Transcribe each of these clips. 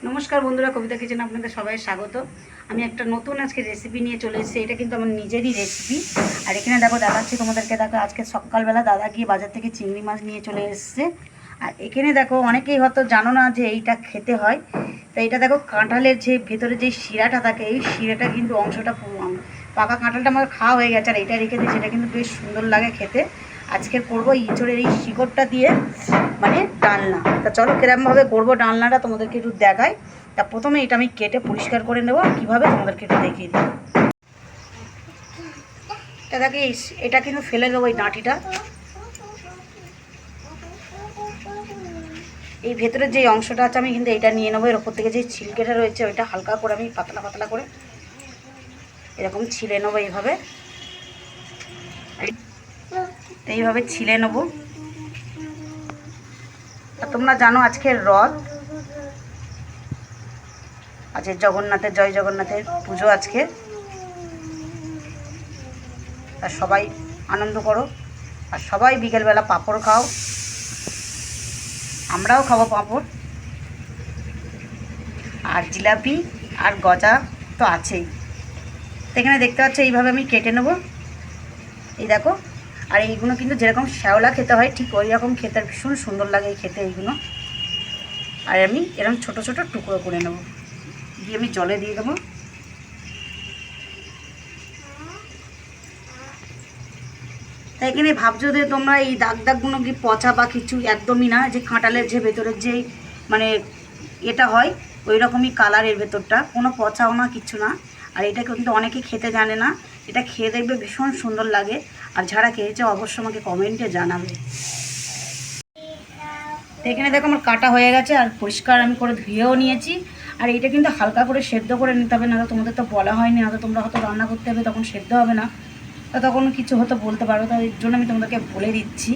নমস্কার বন্ধুরা, কবিতা কিচেনে আপনাদের সবাই স্বাগত। আমি একটা নতুন আজকে রেসিপি নিয়ে চলে এসেছি। এটা কিন্তু আমার নিজেরই রেসিপি। আর এখানে দেখো দেখাচ্ছি তোমাদেরকে। দেখো আজকে সকালবেলা দাদা গিয়ে বাজার থেকে চিংড়ি মাছ নিয়ে চলে এসছে। আর এখানে দেখো অনেকেই হয়তো জানো না যে এইটা খেতে হয়। তো এইটা দেখো কাঁঠালের যে ভেতরে যে শিরাটা থাকে, এই শিরাটা কিন্তু অংশটা পাকা কাঁঠালটা আমার খাওয়া হয়ে গেছে। আর এইটা রেখে দিই, সেটা কিন্তু বেশ সুন্দর লাগে খেতে। আজকের করবো ইঁচড়ের এই শিকড়টা দিয়ে মানে ডালনা। তা চলো কিরমভাবে করবো ডালনাটা তোমাদেরকে একটু দেখাই। তা প্রথমে এটা আমি কেটে পরিষ্কার করে নেবো, আর কীভাবে তোমাদেরকে একটু দেখিয়ে দিই। তা দেখে এটা কিন্তু ফেলে দেবো, এই ডাঁটিটা। এই ভেতরের যে অংশটা আছে আমি কিন্তু এটা নিয়ে নেবো। এর ওপর থেকে যে ছিলকেটা রয়েছে ওইটা হালকা করে আমি পাতলা পাতলা করে এরকম ছিলে নেবো এইভাবে। এইভাবে ছিলে নেবো। আর তোমরা জানো আজকের রথ, আজকে জগন্নাথের জয় জগন্নাথের পুজো আজকে। আর সবাই আনন্দ করো, আর সবাই বিকেলবেলা পাঁপড় খাও, আমরাও খাবো পাঁপড়, আর জিলাপি আর গজা তো আছেই। তো এখানে দেখতে পাচ্ছ এইভাবে আমি কেটে নেবো, এই দেখো। আর এইগুলো কিন্তু যেরকম শ্যাওলা খেতে হয় ঠিক ওই রকম খেতে ভীষণ সুন্দর লাগে এই খেতে এইগুলো। আর আমি এরকম ছোট ছোট টুকরো করে নেব, দিয়ে আমি জলে দিয়ে দেবো। তাই এখানে ভাবছো যে তোমরা এই দাগ দাগগুলো কি পচা বা কিছু, একদমই না। যে কাঁঠালের যে ভেতরের যে মানে এটা হয় ওই রকমই কালারের ভেতরটা, কোনো পচাও না, কিছু না। আর এটা কিন্তু অনেকে খেতে জানে না, এটা খেয়ে দেখবে ভীষণ সুন্দর লাগে। আর যারা খেয়েছে অবশ্যই আমাকে কমেন্টে জানাবে। তো এখানে দেখো আমার কাটা হয়ে গেছে, আর পরিষ্কার আমি করে ধুয়েও নিয়েছি। আর এইটা কিন্তু হালকা করে সেদ্ধ করে নিতে হবে, না তো তোমাদের তো বলা হয়নি, হয়তো তোমরা হয়তো রান্না করতে হবে তখন সেদ্ধ হবে না, তো তখন কিছু হয়তো বলতে পারো। তাই জন্য আমি তোমাদেরকে বলে দিচ্ছি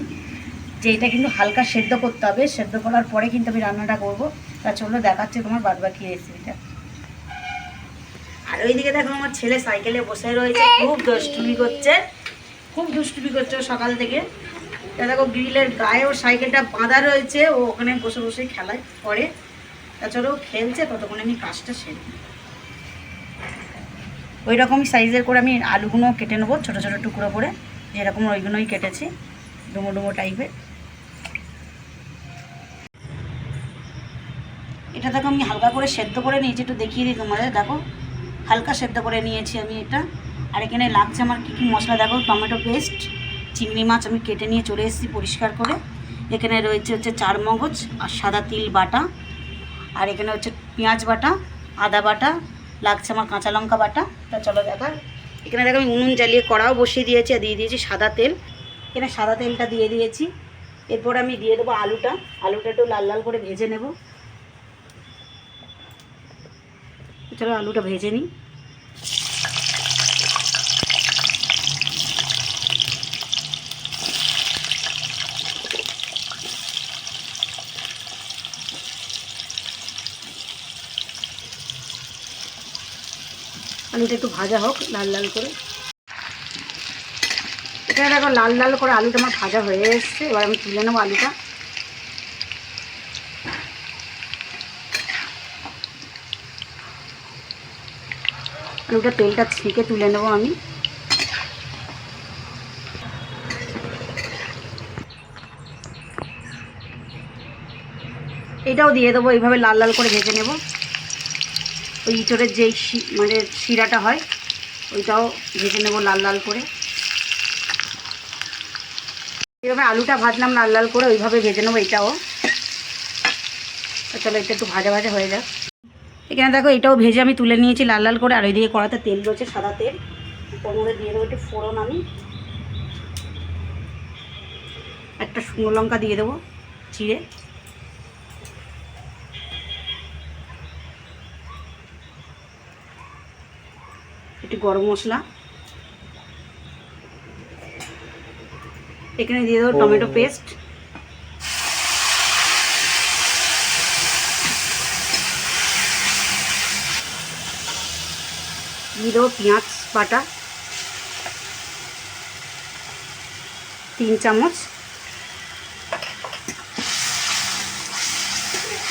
যে এটা কিন্তু হালকা সেদ্ধ করতে হবে। সেদ্ধ করার পরে কিন্তু আমি রান্নাটা করবো। তা চলো দেখাচ্ছি তোমার বাদবাকি রেসিপিটা। আর ওইদিকে দেখো আমার ছেলে সাইকেলে বসে রয়েছে, খুব দুষ্টুমি করছে, খুব দুষ্টুমি করছে সকাল থেকে। দেখো গ্রিলের গায়ে ওর সাইকেলটা বাঁধা রয়েছে, ও ওখানে বসে বসে খেলায় করে। তাছাড়াও খেলছে, ততক্ষণে আমি কাজটা সেরে ওই রকমই সাইজের করে আমি আলুগুলো কেটে নেবো ছোটো ছোটো টুকরো করে, যেরকম ওইগুলোই কেটেছি ডুমো ডুমো টাইপের। এটা দেখো আমি হালকা করে সেদ্ধ করে নিয়েছি, একটু দেখিয়ে দিই তোমাদের। দেখো হালকা সেদ্ধ করে নিয়েছি আমি এটা। আর এখানে লাগছে আমার কী কী মশলা দেখো, টমেটো পেস্ট, চিংড়ি মাছ আমি কেটে নিয়ে চলে এসেছি পরিষ্কার করে। এখানে রয়েছে হচ্ছে চার মগজ আর সাদা তিল বাটা। আর এখানে হচ্ছে পেঁয়াজ বাটা, আদা বাটা, লাগছে আমার কাঁচা লঙ্কা বাটা। তা চলো দেখার। এখানে দেখো আমি উনুন জ্বালিয়ে কড়াও বসিয়ে দিয়েছি, আর দিয়ে দিয়েছি সাদা তেল। এখানে সাদা তেলটা দিয়ে দিয়েছি। এরপর আমি দিয়ে দেবো আলুটা। আলুটা একটু লাল লাল করে ভেজে নেব। চলো আলুটা ভেজে নিই। আলুটা একটু ভাজা হোক লাল লাল করে। এখানে দেখো লাল লাল করে আলুটা আমার ভাজা হয়ে এসছে। এবার আমি তুলে নেবো আলুটা। আলুটা তেলটা ছেঁকে তুলে নেবো আমি। এটাও দিয়ে দেবো, এইভাবে লাল লাল করে ভেজে নেব। ওই ইঁচড়ের যেই মানে শিরাটা হয় ওইটাও ভেজে নেব লাল লাল করে। এইভাবে আলুটা ভাজলাম লাল লাল করে, ওইভাবে ভেজে নেবো এটাও। চলো এটা একটু ভাজা ভাজা হয়ে যাক। এখানে দেখো এটাও ভেজে আমি তুলে নিয়েছি লাল লাল করে। আর ওইদিকে কড়াতে তেল রয়েছে, সাদা তেল। ওর মধ্যে দিয়ে দেবো একটু ফোড়ন, আমি একটা শুকনো লঙ্কা দিয়ে দেবো চিড়ে। একটু গরম মশলা। এখানে দিয়ে দেবো টমেটো পেস্ট। দিয়ে দেবো পেঁয়াজ বাটা 3 চামচ।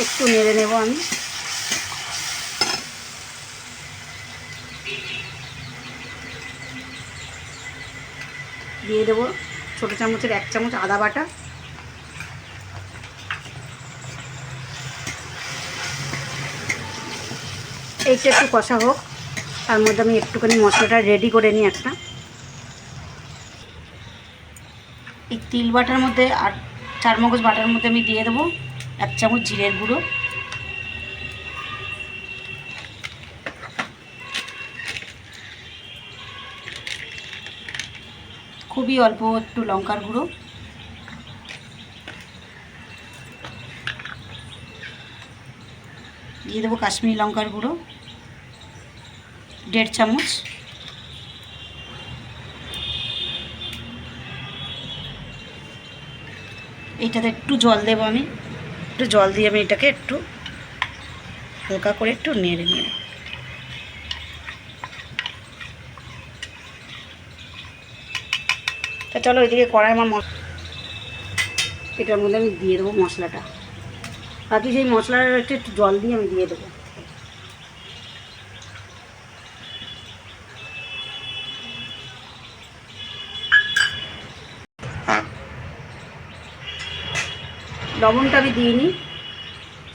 একটু নেড়ে নেব আমি। দিয়ে দেবো ছোটো চামচের 1 চামচ আদা বাটা, এইটা একটু কষা হোক, তার মধ্যে আমি একটুখানি মশলাটা রেডি করে নিই একটা। এই তিল বাটার মধ্যে আর 4 মগজ বাটার মধ্যে আমি দিয়ে দেবো 1 চামচ জিরের গুঁড়ো, খুবই অল্প একটু লঙ্কার গুঁড়ো, দিয়ে দেবো কাশ্মীরি লঙ্কার গুঁড়ো 1.5 চামচ, এইটাতে একটু জল দেবো আমি, একটু জল দিয়ে আমি এটাকে একটু হালকা করে একটু নেড়ে নেব। তা চলো ওইদিকে কড়াই আমার এটার মধ্যে আমি দিয়ে দেবো মশলাটা, বাকি সেই মশলাটা একটু জল দিয়ে আমি দিয়ে দেবো। লবণটা আমি দিইনি,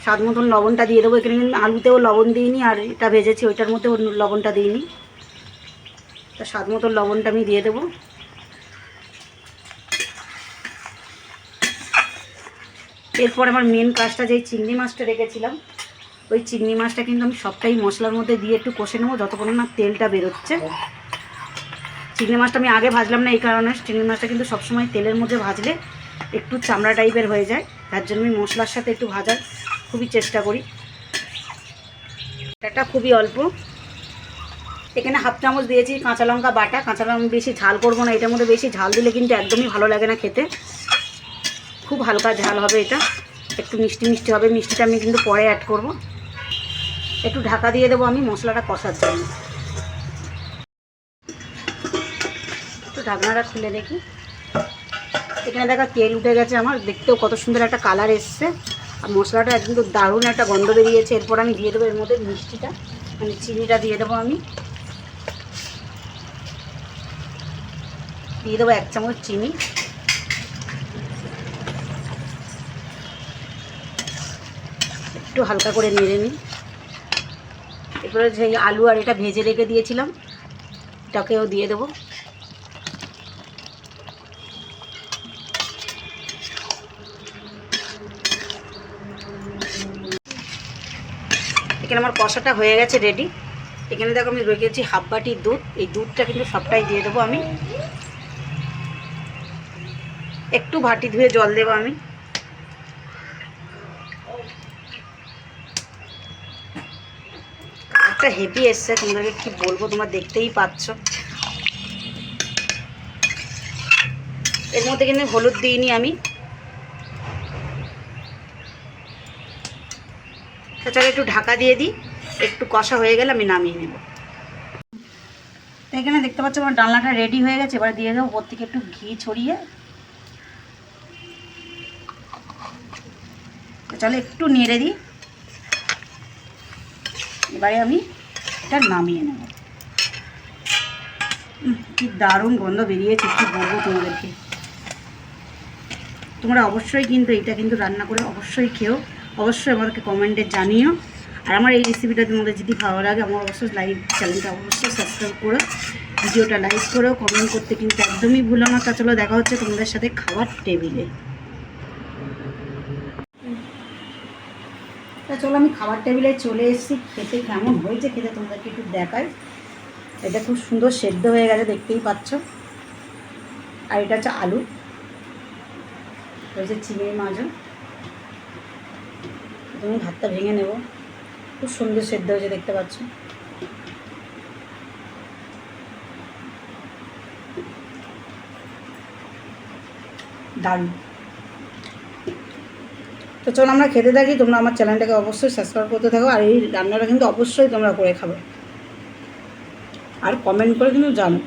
স্বাদ মতন লবণটা দিয়ে দেবো। এখানে কিন্তু আলুতেও লবণ দিইনি, আর এটা ভেজেছি ওইটার মধ্যেও লবণটা দিইনি, তা স্বাদ মতন লবণটা আমি দিয়ে দেবো। এরপর আমার মেন কাজটা, যেই চিংড়ি মাছটা রেখেছিলাম, ওই চিংড়ি মাছটা কিন্তু আমি সবটাই মশলার মধ্যে দিয়ে একটু কষে নেবো যতক্ষণ না তেলটা বেরোচ্ছে। চিংড়ি মাছটা আমি আগে ভাজলাম না, এই কারণে চিংড়ি মাছটা কিন্তু সবসময় তেলের মধ্যে ভাজলে একটু চামড়া টাইপের হয়ে যায়, তার জন্য আমি মশলার সাথে একটু ভাজার খুবই চেষ্টা করি। এটা খুবই অল্প, এখানে 1/2 চামচ দিয়েছি কাঁচা লঙ্কা বাটা। কাঁচা লঙ্কা বেশি ঝাল করবো না, এটার মধ্যে বেশি ঝাল দিলে কিন্তু একদমই ভালো লাগে না খেতে, খুব হালকা ঝাল হবে এটা, একটু মিষ্টি মিষ্টি হবে। মিষ্টিটা আমি কিন্তু পরে অ্যাড করব। একটু ঢাকা দিয়ে দেবো আমি মশলাটা কষার জন্য। একটু ঢাকনাটা খুলে দেখি, এখানে দেখা তেল উঠে গেছে আমার, দেখতেও কত সুন্দর একটা কালার এসছে, আর মশলাটা একদম দারুণ একটা গন্ধ বেরিয়েছে। এরপর আমি দিয়ে দেবো এর মধ্যে মিষ্টিটা, মানে চিনিটা দিয়ে দেবো আমি, দিয়ে দেবো 1 চামচ চিনি, একটু হালকা করে নেড়ে নিই। এরপরে যে আলু আর এটা ভেজে রেখে দিয়েছিলাম এটাকেও দিয়ে দেবো। এখানে আমার কষাটা হয়ে গেছে রেডি। এখানে দেখো আমি রেখেছি 1/2 বাটি দুধ, এই দুধটা কিন্তু সবটাই দিয়ে দেবো আমি, একটু বাটি ধুয়ে জল দেবো আমি। একটা হেভি এসছে, তোমাদেরকে কি বলবো, তোমরা দেখতেই পাচ্ছ। এর মধ্যে কিন্তু হলুদ দিইনি আমি। তাছাড়া একটু ঢাকা দিয়ে দিই, একটু কষা হয়ে গেলে আমি নামিয়ে নেব। তো এখানে দেখতে পাচ্ছ আমার ডালনাটা রেডি হয়ে গেছে। এবার দিয়ে দেবো ওপর থেকে একটু ঘি ছড়িয়ে। চলো একটু নেড়ে দিই, এবারে আমি এটা নামিয়ে নেব। কি দারুণ গন্ধ বেরিয়েছে, কি বলবো তোমাদেরকে। তোমরা অবশ্যই কিন্তু এটা কিন্তু রান্না করে অবশ্যই খেও, অবশ্যই আমাদেরকে কমেন্টে জানিও। আর আমার এই রেসিপিটা তোমাদের যদি ভালো লাগে, আমার অবশ্যই চ্যানেলটা অবশ্যই সাবস্ক্রাইব করো, ভিডিওটা লাইক করো, কমেন্ট করতে কিন্তু একদমই ভুলো না। তা চলো দেখা হচ্ছে তোমাদের সাথে খাবার টেবিলে। তা চলো আমি খাবার টেবিলে চলে এসেছি। খেতে কেমন হয়েছে খেতে তোমাদেরকে একটু দেখাই। এটা খুব সুন্দর সেদ্ধ হয়ে গেছে, দেখতেই পাচ্ছ। আর এটা হচ্ছে আলু, হয়েছে চিংড়ি মাছও। তুমি ভাতটা ভেঙে নেব, খুব সুন্দর সেদ্ধ হয়েছে দেখতে পাচ্ছ। দারুণ। তো চলো আমরা খেতে থাকি, তোমরা আমার চ্যানেলটাকে অবশ্যই সাবস্ক্রাইব করতে থাকো। আর এই রান্নাটা কিন্তু অবশ্যই তোমরা করে খাবে, আর কমেন্ট করে কিন্তু জানো।